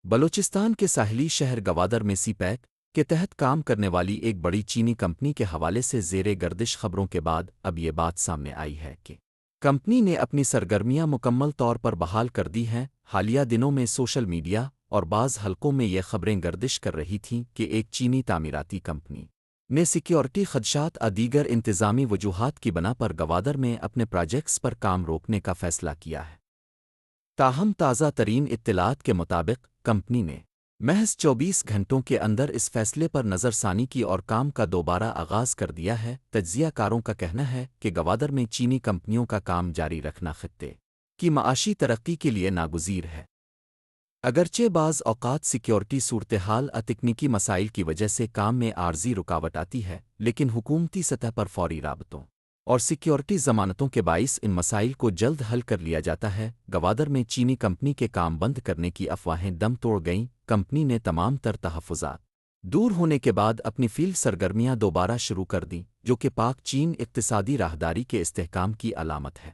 بلوچستان کے ساحلی شہر گوادر میں سی پیک کے تحت کام کرنے والی ایک بڑی چینی کمپنی کے حوالے سے زیر گردش خبروں کے بعد اب یہ بات سامنے آئی ہے کہ کمپنی نے اپنی سرگرمیاں مکمل طور پر بحال کر دی ہیں۔ حالیہ دنوں میں سوشل میڈیا اور بعض حلقوں میں یہ خبریں گردش کر رہی تھیں کہ ایک چینی تعمیراتی کمپنی نے سیکیورٹی خدشات دیگر انتظامی وجوہات کی بنا پر گوادر میں اپنے پروجیکٹس پر کام روکنے کا فیصلہ کیا ہے۔ تاہم تازہ ترین اطلاعات کے مطابق کمپنی نے محض 24 گھنٹوں کے اندر اس فیصلے پر نظر ثانی کی اور کام کا دوبارہ آغاز کر دیا ہے۔ تجزیہ کاروں کا کہنا ہے کہ گوادر میں چینی کمپنیوں کا کام جاری رکھنا خطے کی معاشی ترقی کے لیے ناگزیر ہے۔ اگرچہ بعض اوقات سیکیورٹی صورتحال تکنیکی مسائل کی وجہ سے کام میں عارضی رکاوٹ آتی ہے، لیکن حکومتی سطح پر فوری رابطوں اور سیکیورٹی ضمانتوں کے باعث ان مسائل کو جلد حل کر لیا جاتا ہے۔ گوادر میں چینی کمپنی کے کام بند کرنے کی افواہیں دم توڑ گئیں۔ کمپنی نے تمام تر تحفظات دور ہونے کے بعد اپنی فیلڈ سرگرمیاں دوبارہ شروع کر دیں، جو کہ پاک چین اقتصادی راہداری کے استحکام کی علامت ہے۔